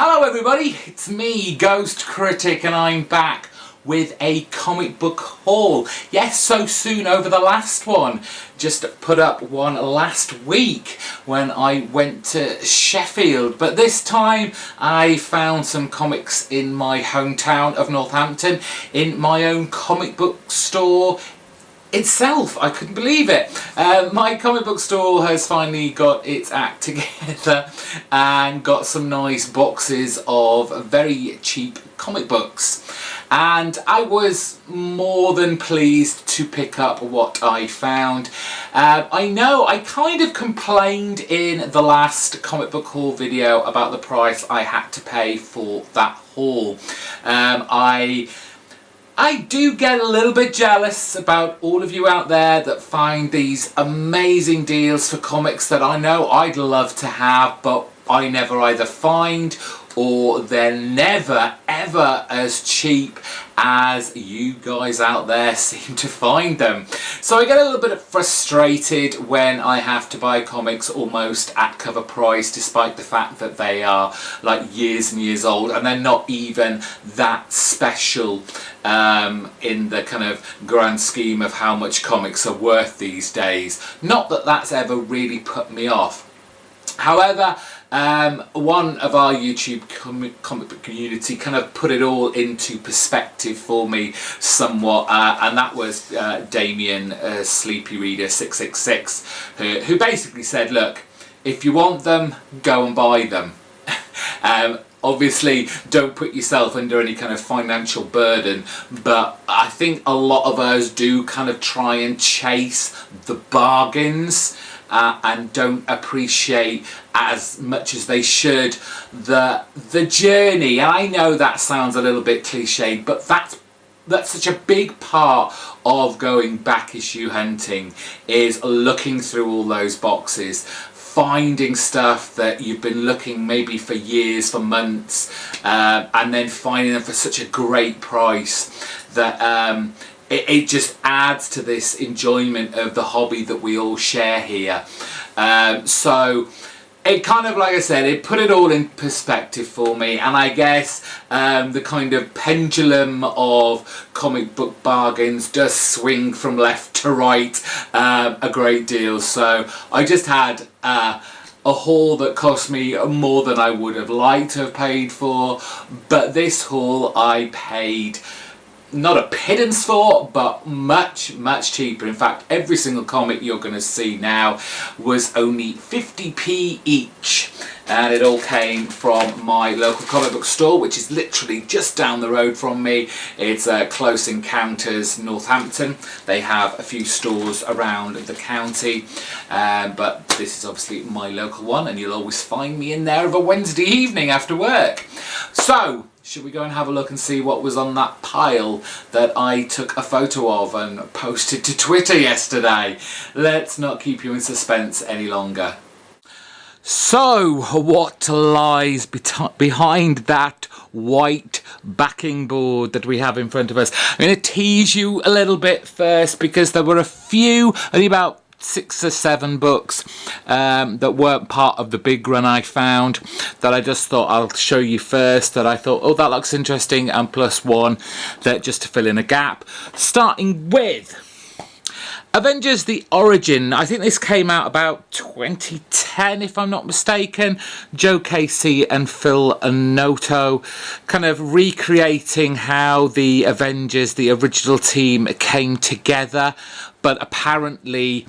Hello everybody, it's me, GhostCritic, and I'm back with a comic book haul. Yes, so soon over the last one. Just put up one last week when I went to Sheffield, but this time I found some comics in my hometown of Northampton in my own comic book store itself. I couldn't believe it. My comic book store has finally got its act together and got some nice boxes of very cheap comic books, and I was more than pleased to pick up what I found. I know I kind of complained in the last comic book haul video about the price I had to pay for that haul. I do get a little bit jealous about all of you out there that find these amazing deals for comics that I know I'd love to have, but I never either find, or they're never ever as cheap as you guys out there seem to find them. So I get a little bit frustrated when I have to buy comics almost at cover price, despite the fact that they are like years and years old and they're not even that special in the kind of grand scheme of how much comics are worth these days. Not that that's ever really put me off. However, one of our YouTube comic book community kind of put it all into perspective for me somewhat, and that was Damien Sleepy Reader 666, who basically said, look, if you want them, go and buy them. Obviously, don't put yourself under any kind of financial burden, but I think a lot of us do kind of try and chase the bargains and don't appreciate as much as they should the journey. And I know that sounds a little bit cliched, but that's such a big part of going back issue hunting, is looking through all those boxes, finding stuff that you've been looking maybe for years, for months, and then finding them for such a great price that it just adds to this enjoyment of the hobby that we all share here. So it kind of, like I said, it put it all in perspective for me, and I guess the kind of pendulum of comic book bargains does swing from left to right a great deal. So I just had a haul that cost me more than I would have liked to have paid for, but this haul I paid not a pittance for, but much cheaper. In fact, every single comic you're going to see now was only 50p each, and it all came from my local comic book store, which is literally just down the road from me. It's Close Encounters, Northampton. They have a few stores around the county, but this is obviously my local one, and you'll always find me in there of a Wednesday evening after work. So should we go and have a look and see what was on that pile that I took a photo of and posted to Twitter yesterday? Let's not keep you in suspense any longer. So, what lies behind that white backing board that we have in front of us? I'm going to tease you a little bit first, because there were a few, only about 6 or 7 books that weren't part of the big run I found, that I just thought I'll show you first, that I thought, oh, that looks interesting, and plus one that just to fill in a gap. Starting with Avengers The Origin. I think this came out about 2010 if I'm not mistaken. Joe Casey and Phil Noto kind of recreating how the Avengers, the original team, came together, but apparently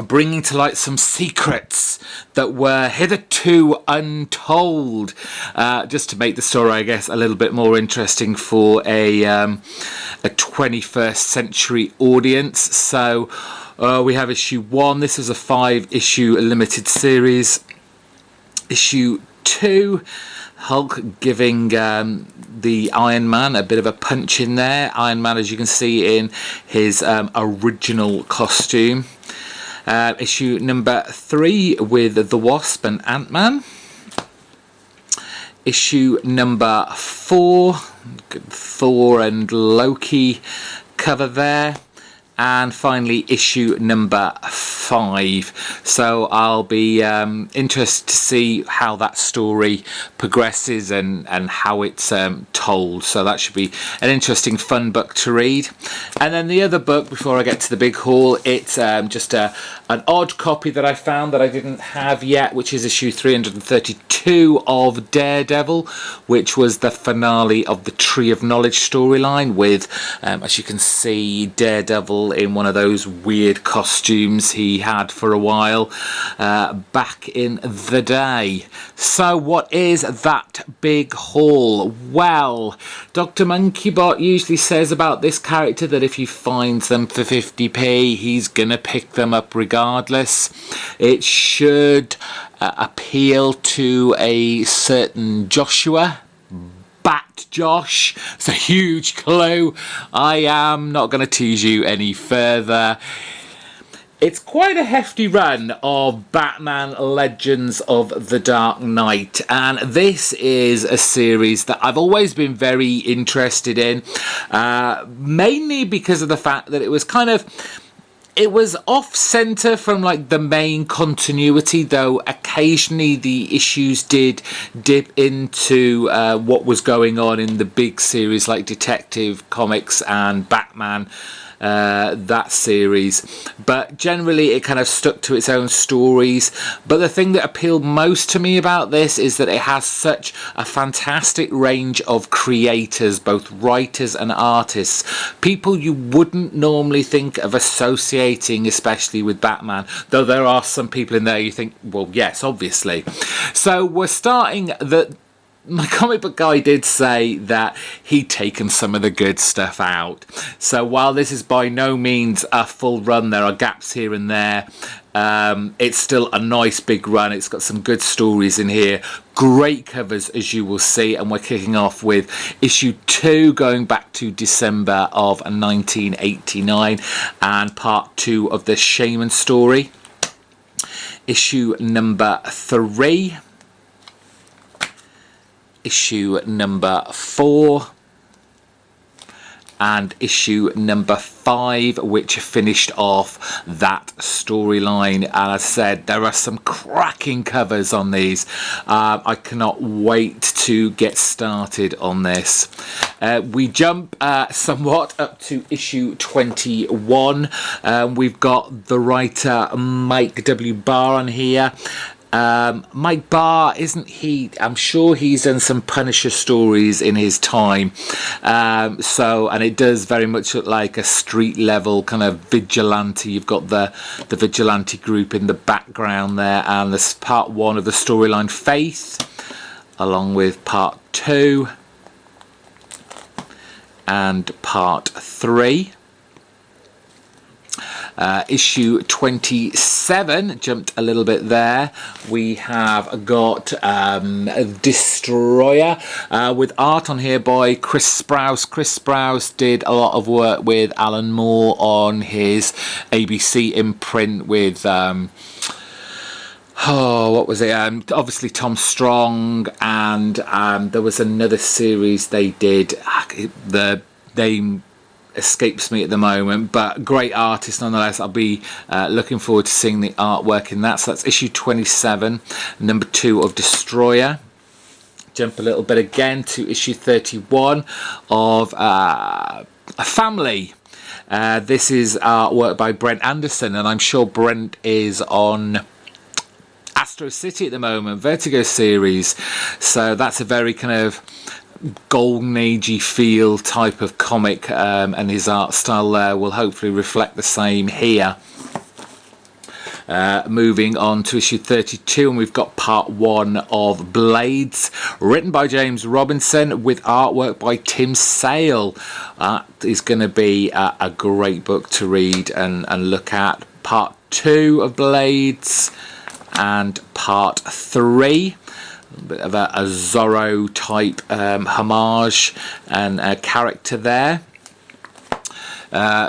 bringing to light some secrets that were hitherto untold, just to make the story, I guess, a little bit more interesting for a 21st century audience. So we have issue 1. This is a 5-issue limited series. Issue 2, Hulk giving the Iron Man a bit of a punch in there. Iron Man, as you can see, in his original costume. Issue number 3 with the Wasp and Ant-Man. Issue number 4, Thor and Loki cover there. And finally, issue number 5. 5. So I'll be interested to see how that story progresses and how it's told. So that should be an interesting, fun book to read. And then the other book, before I get to the big haul, it's just an odd copy that I found that I didn't have yet, which is issue 332 of Daredevil, which was the finale of the Tree of Knowledge storyline with, as you can see, Daredevil in one of those weird costumes he had for a while back in the day. So what is that big haul? Well, Dr. Monkeybot usually says about this character that if he finds them for 50p, he's gonna pick them up regardless. It should appeal to a certain Joshua. Bat Josh. It's a huge clue. I am not going to tease you any further. It's quite a hefty run of Batman Legends of the Dark Knight, and this is a series that I've always been very interested in, mainly because of the fact that it was off-centre from like the main continuity, though occasionally the issues did dip into what was going on in the big series like Detective Comics and Batman, that series. But generally it kind of stuck to its own stories. But the thing that appealed most to me about this is that it has such a fantastic range of creators, both writers and artists, people you wouldn't normally think of associating especially with Batman, though there are some people in there you think, well, yes, obviously. So we're starting my comic book guy did say that he'd taken some of the good stuff out. So while this is by no means a full run, there are gaps here and there. It's still a nice big run. It's got some good stories in here. Great covers, as you will see. And we're kicking off with issue 2, going back to December of 1989, and part 2 of the Shaman story. Issue number 3. Issue number 4, and issue number 5, which finished off that storyline. And as I said, there are some cracking covers on these. I cannot wait to get started on this. We jump somewhat up to issue 21. We've got the writer Mike W. Barr on here. Mike Barr, isn't he? I'm sure he's done some Punisher stories in his time. And it does very much look like a street level kind of vigilante. You've got the vigilante group in the background there, and this part 1 of the storyline Faith, along with part 2 and part 3. Issue 27, jumped a little bit there. We have got Destroyer with art on here by Chris Sprouse. Chris Sprouse did a lot of work with Alan Moore on his ABC imprint with what was it? Obviously Tom Strong, and there was another series they did. The name escapes me at the moment, but great artist nonetheless. I'll be looking forward to seeing the artwork in that. So that's issue 27, number 2 of Destroyer. Jump a little bit again to issue 31 of A Family. This is artwork by Brent Anderson, and I'm sure Brent is on Astro City at the moment, Vertigo series. So that's a very kind of golden agey feel type of comic, and his art style there will hopefully reflect the same here. Moving on to issue 32, and we've got part 1 of Blades, written by James Robinson with artwork by Tim Sale. That is going to be a great book to read and look at. Part 2 of Blades and part 3. A bit of a Zorro type homage and a character there.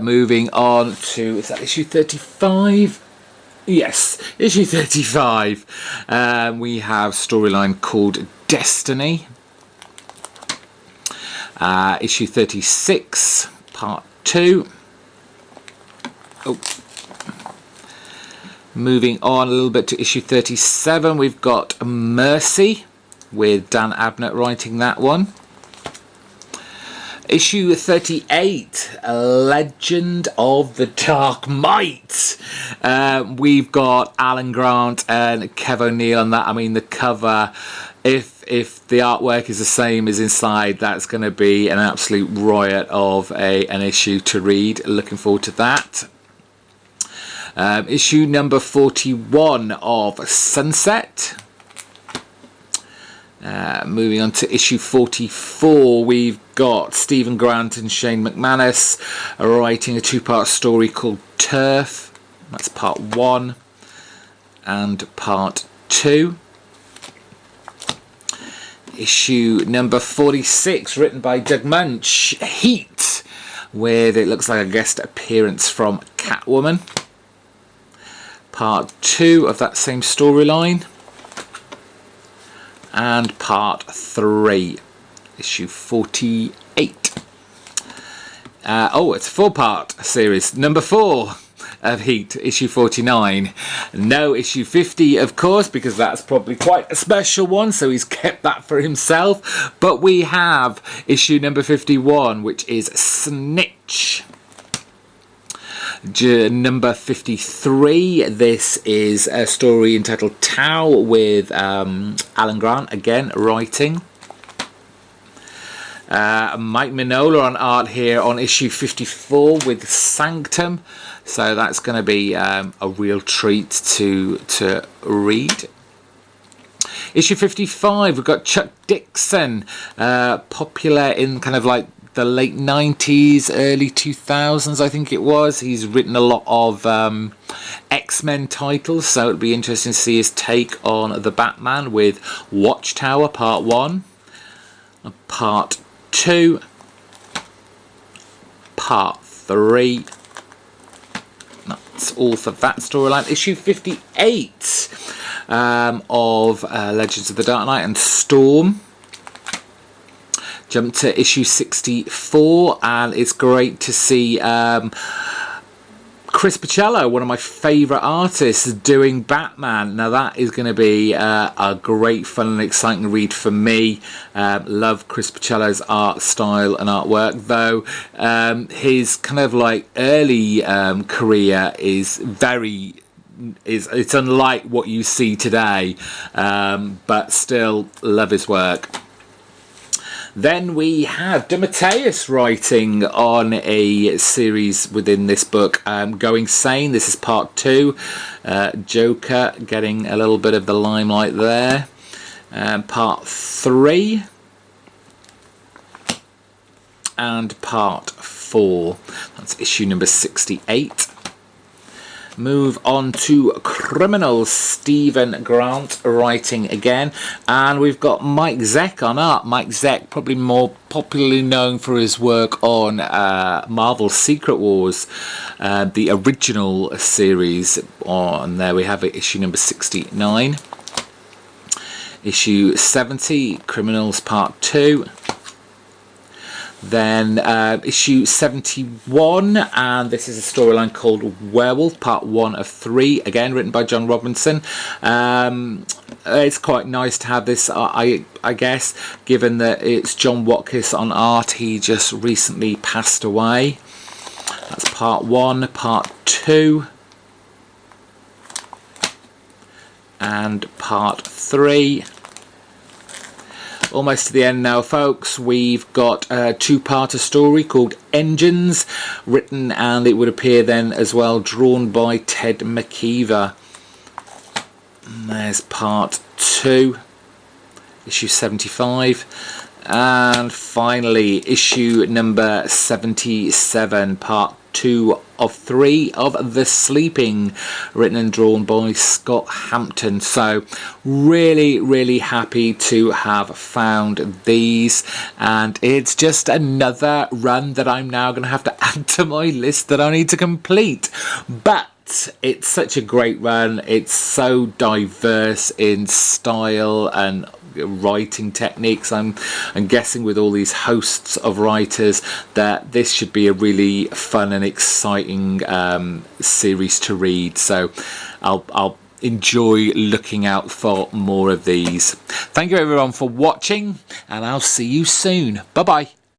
Moving on to, is that issue 35? Yes, issue 35. We have storyline called Destiny. Issue 36, part 2. Moving on a little bit to issue 37, we've got Mercy, with Dan Abnett writing that one. Issue 38, Legend of the Dark Might. We've got Alan Grant and Kev O'Neill on that. I mean, the cover, if the artwork is the same as inside, that's going to be an absolute riot of an issue to read. Looking forward to that. Issue number 41 of Sunset. Moving on to issue 44, we've got Stephen Grant and Shane McManus writing a two-part story called Turf. That's part 1 and part 2. Issue number 46, written by Doug Munch, Heat, with it looks like a guest appearance from Catwoman. Part 2 of that same storyline. And part 3, issue 48. It's a 4-part series. Number 4 of Heat, issue 49. No issue 50, of course, because that's probably quite a special one, so he's kept that for himself. But we have issue number 51, which is Snitch. Number 53, this is a story entitled Tau, with Alan Grant again writing. Mike Mignola on art here on issue 54 with Sanctum, so that's going to be a real treat to read. Issue 55, we've got Chuck Dixon, popular in kind of like the late 90s, early 2000s, I think it was. He's written a lot of X-Men titles, so it'd be interesting to see his take on the Batman with Watchtower part 1, part 2, part 3. That's all for that storyline. Issue 58 of Legends of the Dark Knight and Storm. Jump to issue 64, and it's great to see Chris Picciello, one of my favourite artists, doing Batman. Now that is going to be a great, fun and exciting read for me. Love Chris Picciello's art style and artwork, though his kind of like early career is it's unlike what you see today, but still love his work. Then we have DeMatteis writing on a series within this book, Going Sane. This is part 2. Joker getting a little bit of the limelight there. Part 3. And part 4. That's issue number 68. Move on to Criminals, Stephen Grant writing again, and we've got Mike Zeck on art. Mike Zeck, probably more popularly known for his work on Marvel's Secret Wars, the original series. On there we have it, issue number 69. Issue 70, Criminals Part 2. Then issue 71, and this is a storyline called Werewolf, part 1 of 3, again written by John Robinson. It's quite nice to have this, I guess, given that it's John Watkiss on art. He just recently passed away. That's part 1, part 2, and part 3. Almost to the end now, folks. We've got a two-parter story called Engines, written, and it would appear then as well, drawn by Ted McKeever. And there's part 2, issue 75. And finally, issue number 77, part 2 of 3 of The Sleeping, written and drawn by Scott Hampton. So really happy to have found these, and it's just another run that I'm now going to have to add to my list that I need to complete. But it's such a great run. It's so diverse in style and writing techniques. I'm guessing with all these hosts of writers that this should be a really fun and exciting series to read. So I'll enjoy looking out for more of these. Thank you everyone for watching, and I'll see you soon. Bye bye.